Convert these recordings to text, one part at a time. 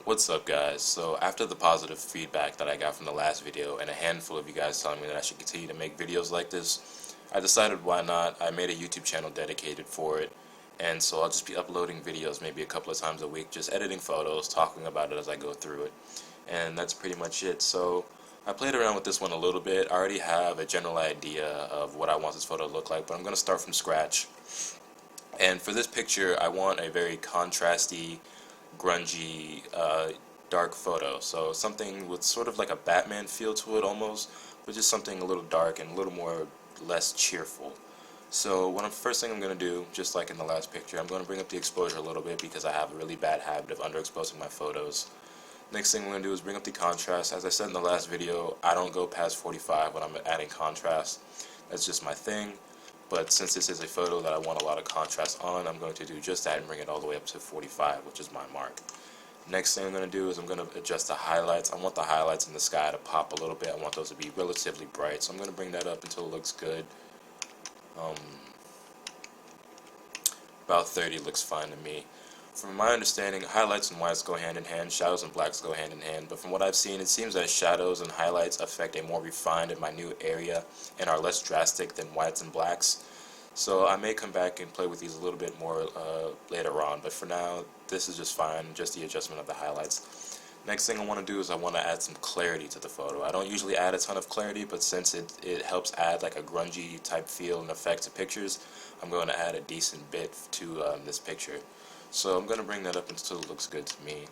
What's up, guys? So after the positive feedback that I got from the last video and a handful of you guys telling me that I should continue to make videos like this, I decided why not. I made a YouTube channel dedicated for it, and so I'll just be uploading videos maybe a couple of times a week, just editing photos, talking about it as I go through it, and that's pretty much it. So I played around with this one a little bit. I already have a general idea of what I want this photo to look like, but I'm going to start from scratch. And for this picture, I want a very contrasty, grungy, dark photo. So something with sort of like a Batman feel to it almost, but just something a little dark and a little more less cheerful. So first thing I'm going to do, just like in the last picture, I'm going to bring up the exposure a little bit because I have a really bad habit of underexposing my photos. Next thing I'm going to do is bring up the contrast. As I said in the last video, I don't go past 45 when I'm adding contrast. That's just my thing. But since this is a photo that I want a lot of contrast on, I'm going to do just that and bring it all the way up to 45, which is my mark. Next thing I'm going to do is I'm going to adjust the highlights. I want the highlights in the sky to pop a little bit. I want those to be relatively bright, so I'm going to bring that up until it looks good. About 30 looks fine to me. From my understanding, highlights and whites go hand in hand, shadows and blacks go hand in hand, but from what I've seen, it seems that shadows and highlights affect a more refined and minute area and are less drastic than whites and blacks. So I may come back and play with these a little bit more later on, but for now, this is just fine, just the adjustment of the highlights. Next thing I want to do is I want to add some clarity to the photo. I don't usually add a ton of clarity, but since it helps add like a grungy type feel and effect to pictures, I'm going to add a decent bit to this picture. So I'm going to bring that up until it looks good to me.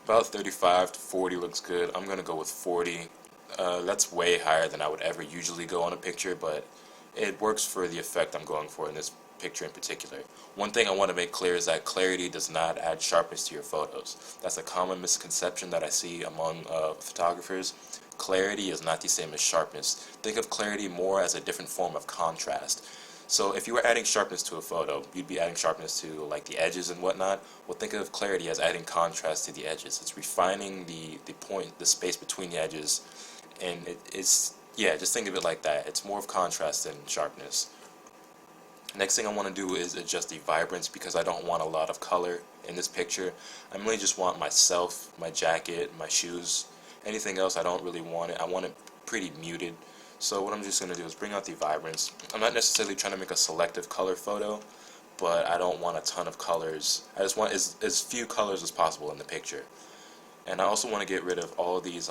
About 35 to 40 looks good. I'm going to go with 40. That's way higher than I would ever usually go on a picture, but it works for the effect I'm going for in this picture in particular. One thing I want to make clear is that clarity does not add sharpness to your photos. That's a common misconception that I see among photographers. Clarity is not the same as sharpness. Think of clarity more as a different form of contrast. So if you were adding sharpness to a photo, you'd be adding sharpness to like the edges and whatnot. Well, think of clarity as adding contrast to the edges. It's refining the space between the edges, and just think of it like that. It's more of contrast than sharpness. Next thing I want to do is adjust the vibrance because I don't want a lot of color in this picture. I mainly just want myself, my jacket, my shoes. Anything else I don't really want it. I want it pretty muted. So what I'm just going to do is bring out the vibrance. I'm not necessarily trying to make a selective color photo, but I don't want a ton of colors. I just want as few colors as possible in the picture. And I also want to get rid of all of these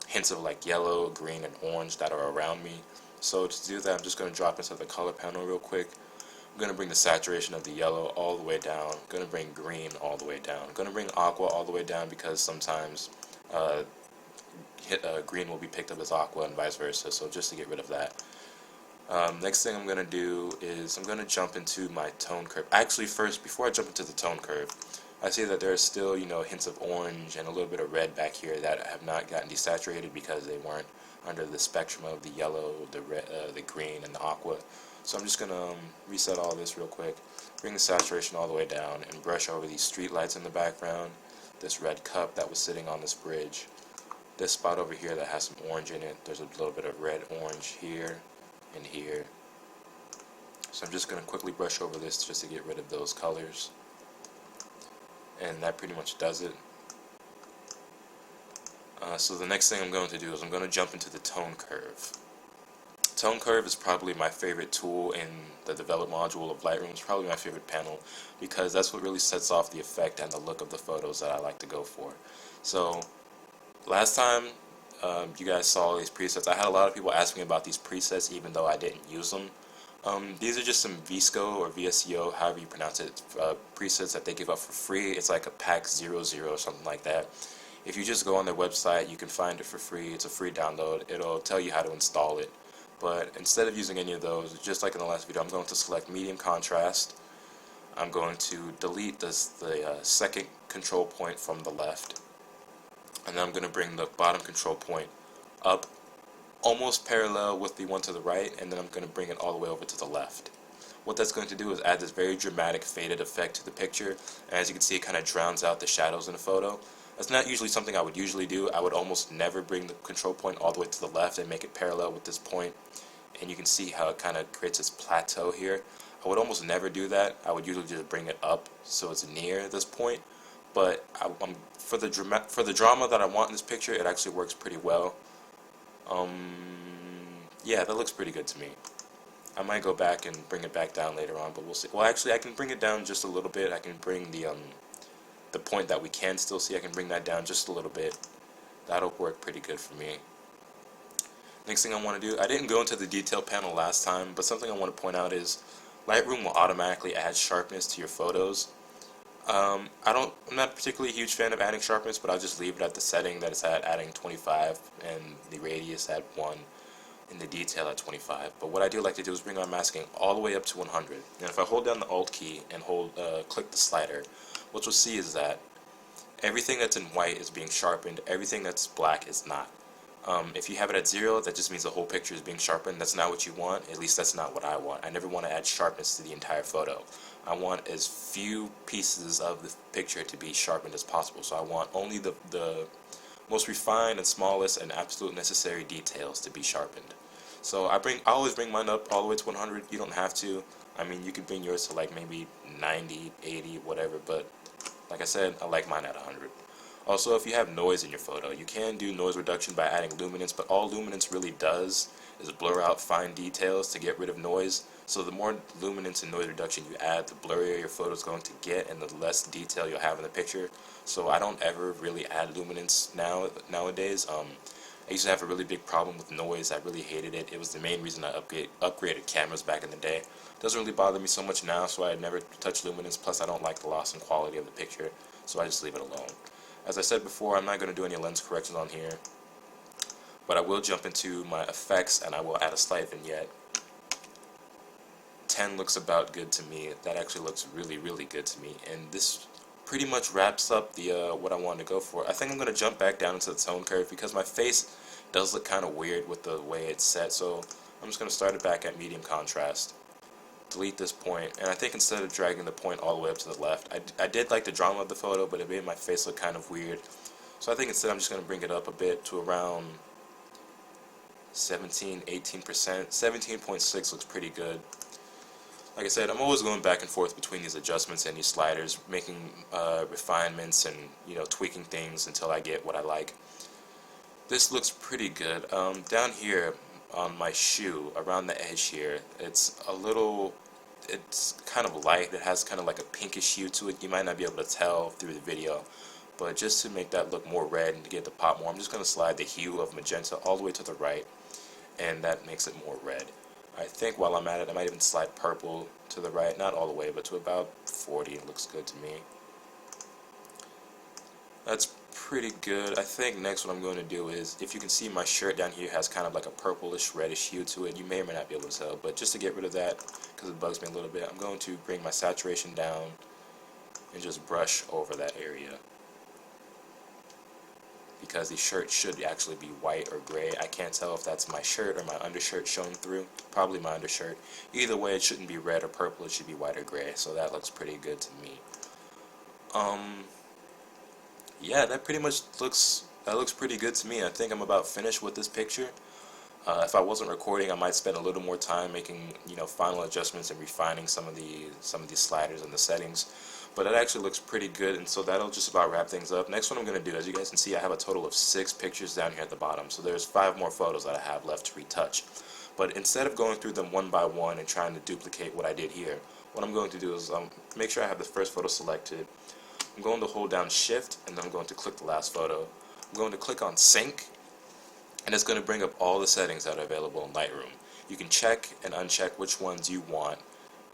hints of like yellow, green, and orange that are around me. So to do that, I'm just going to drop into the color panel real quick. I'm going to bring the saturation of the yellow all the way down. I'm going to bring green all the way down. I'm going to bring aqua all the way down because sometimes green will be picked up as aqua and vice versa, so just to get rid of that. Next thing I'm going to do is I'm going to jump into my tone curve. Actually, first, before I jump into the tone curve, I see that there are still, hints of orange and a little bit of red back here that have not gotten desaturated because they weren't under the spectrum of the yellow, the red, the green, and the aqua. So I'm just going to reset all this real quick, bring the saturation all the way down, and brush over these street lights in the background, this red cup that was sitting on this bridge, this spot over here that has some orange in it. There's a little bit of red-orange here and here. So I'm just going to quickly brush over this just to get rid of those colors. And that pretty much does it. So the next thing I'm going to do is I'm going to jump into the tone curve. Tone curve is probably my favorite tool in the develop module of Lightroom. It's probably my favorite panel because that's what really sets off the effect and the look of the photos that I like to go for. So last time you guys saw these presets, I had a lot of people ask me about these presets even though I didn't use them. These are just some VSCO or VSCO, however you pronounce it, presets that they give up for free. It's like a pack 00 or something like that. If you just go on their website, you can find it for free. It's a free download. It'll tell you how to install it. But instead of using any of those, just like in the last video, I'm going to select medium contrast. I'm going to delete the second control point from the left. And then I'm going to bring the bottom control point up almost parallel with the one to the right, and then I'm going to bring it all the way over to the left. What that's going to do is add this very dramatic faded effect to the picture, and as you can see, it kind of drowns out the shadows in the photo. That's not usually something I would usually do. I would almost never bring the control point all the way to the left and make it parallel with this point, and you can see how it kind of creates this plateau here. I would almost never do that. I would usually just bring it up so it's near this point. But for the drama that I want in this picture, it actually works pretty well. Yeah, that looks pretty good to me. I might go back and bring it back down later on, but we'll see. Well, actually, I can bring it down just a little bit. I can bring the point that we can still see. I can bring that down just a little bit. That'll work pretty good for me. Next thing I want to do, I didn't go into the detail panel last time, but something I want to point out is Lightroom will automatically add sharpness to your photos. I'm not particularly a huge fan of adding sharpness, but I'll just leave it at the setting that it's at, adding 25 and the radius at 1 and the detail at 25. But what I do like to do is bring our masking all the way up to 100. And if I hold down the Alt key and click the slider, what you'll see is that everything that's in white is being sharpened, everything that's black is not. If you have it at 0, that just means the whole picture is being sharpened. That's not what you want. At least that's not what I want. I never want to add sharpness to the entire photo. I want as few pieces of the picture to be sharpened as possible. So I want only the most refined and smallest and absolute necessary details to be sharpened. So I always bring mine up all the way to 100. You don't have to. I mean, you could bring yours to like maybe 90, 80, whatever. But like I said, I like mine at 100. Also, if you have noise in your photo, you can do noise reduction by adding luminance, but all luminance really does is blur out fine details to get rid of noise. So the more luminance and noise reduction you add, the blurrier your photo is going to get and the less detail you'll have in the picture. So I don't ever really add luminance nowadays. I used to have a really big problem with noise. I really hated it. It was the main reason I upgraded cameras back in the day. It doesn't really bother me so much now, so I never touch luminance. Plus, I don't like the loss in quality of the picture, so I just leave it alone. As I said before, I'm not going to do any lens corrections on here, but I will jump into my effects and I will add a slight vignette. 10 looks about good to me. That actually looks really, really good to me. And this pretty much wraps up the what I wanted to go for. I think I'm going to jump back down into the tone curve because my face does look kind of weird with the way it's set. So I'm just going to start it back at medium contrast. Delete this point, and I think instead of dragging the point all the way up to the left, I did like the drama of the photo, but it made my face look kind of weird. So I think instead I'm just going to bring it up a bit to around 17, 18%. 17.6 looks pretty good. Like I said, I'm always going back and forth between these adjustments and these sliders, making refinements and tweaking things until I get what I like. This looks pretty good. Down here on my shoe, around the edge here, it's kind of light. It has kind of like a pinkish hue to it. You might not be able to tell through the video, but just to make that look more red and to get the pop more, I'm just going to slide the hue of magenta all the way to the right, and that makes it more red. I think while I'm at it, I might even slide purple to the right, not all the way, but to about 40. It looks good to me. That's pretty good. I think next what I'm going to do is, if you can see my shirt down here has kind of like a purplish reddish hue to it. You may or may not be able to tell, but just to get rid of that, because it bugs me a little bit, I'm going to bring my saturation down and just brush over that area. Because the shirt should actually be white or gray. I can't tell if that's my shirt or my undershirt showing through. Probably my undershirt. Either way, it shouldn't be red or purple. It should be white or gray. So that looks pretty good to me. Yeah, that pretty much looks pretty good to me. I think I'm about finished with this picture. If I wasn't recording, I might spend a little more time making final adjustments and refining some of these sliders and the settings. But it actually looks pretty good, and so that'll just about wrap things up. Next, what I'm going to do, as you guys can see, I have a total of 6 pictures down here at the bottom. So there's 5 more photos that I have left to retouch. But instead of going through them one by one and trying to duplicate what I did here, what I'm going to do is make sure I have the first photo selected. I'm going to hold down Shift, and then I'm going to click the last photo. I'm going to click on Sync, and it's going to bring up all the settings that are available in Lightroom. You can check and uncheck which ones you want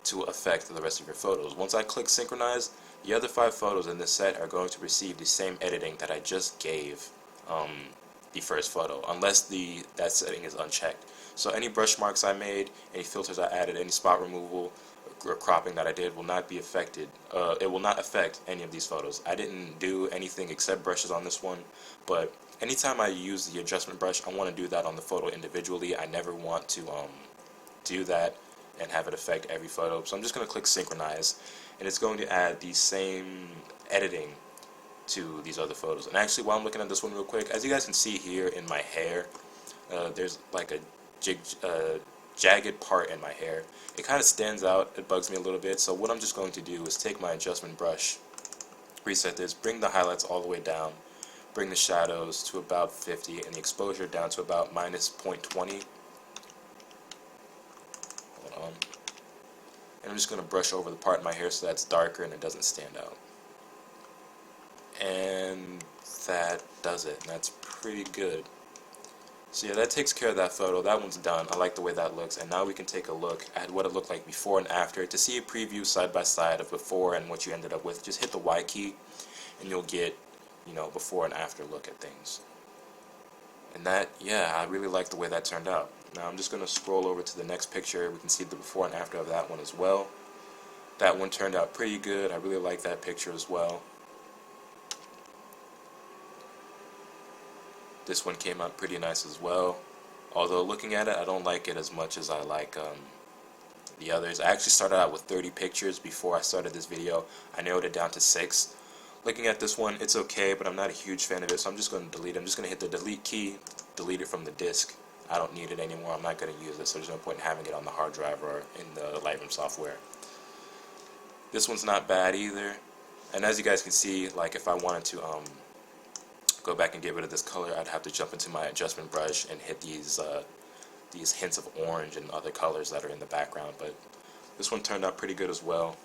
to affect the rest of your photos. Once I click Synchronize, the other 5 photos in this set are going to receive the same editing that I just gave the first photo, unless that setting is unchecked. So any brush marks I made, any filters I added, any spot removal or cropping that I did will not be affected. It will not affect any of these photos. I didn't do anything except brushes on this one, but anytime I use the adjustment brush, I want to do that on the photo individually. I never want to do that and have it affect every photo. So I'm just going to click Synchronize, and it's going to add the same editing to these other photos. And actually, while I'm looking at this one real quick, as you guys can see here in my hair, there's like a jagged part in my hair. It kind of stands out, it bugs me a little bit, so what I'm just going to do is take my adjustment brush, reset this, bring the highlights all the way down, bring the shadows to about 50, and the exposure down to about minus 0.20. Hold on. And I'm just going to brush over the part in my hair so that's darker and it doesn't stand out. And that does it, and that's pretty good. So yeah, that takes care of that photo. That one's done. I like the way that looks. And now we can take a look at what it looked like before and after. To see a preview side by side of before and what you ended up with, just hit the Y key and you'll get, you know, before and after look at things. And that, yeah, I really like the way that turned out. Now I'm just going to scroll over to the next picture. We can see the before and after of that one as well. That one turned out pretty good. I really like that picture as well. This one came out pretty nice as well. Although looking at it, I don't like it as much as I like the others. I actually started out with 30 pictures before I started this video. I narrowed it down to 6. Looking at this one, it's okay, but I'm not a huge fan of it, so I'm just going to delete it. I'm just going to hit the delete key, delete it from the disk. I don't need it anymore. I'm not going to use it, so there's no point in having it on the hard drive or in the Lightroom software. This one's not bad either. And as you guys can see, like if I wanted to go back and get rid of this color, I'd have to jump into my adjustment brush and hit these hints of orange and other colors that are in the background. But this one turned out pretty good as well.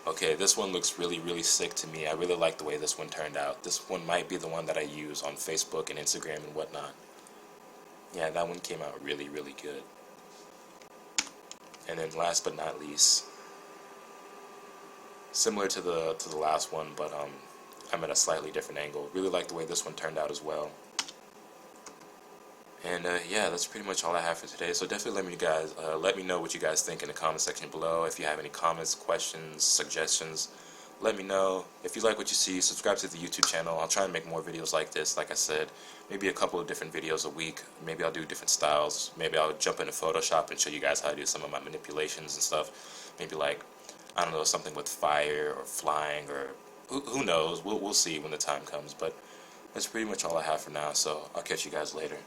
Okay, this one looks really, really sick to me. I really like the way this one turned out. This one might be the one that I use on Facebook and Instagram and whatnot. Yeah, that one came out really, really good. And then last but not least, similar to the last one, but I'm at a slightly different angle. Really like the way this one turned out as well. And yeah, that's pretty much all I have for today. So definitely let me know what you guys think in the comment section below. If you have any comments, questions, suggestions, let me know. If you like what you see, subscribe to the YouTube channel. I'll try and make more videos like this. Like I said, maybe a couple of different videos a week. Maybe I'll do different styles. Maybe I'll jump into Photoshop and show you guys how to do some of my manipulations and stuff. Maybe like, I don't know, something with fire or flying or who knows. We'll see when the time comes. But that's pretty much all I have for now. So I'll catch you guys later.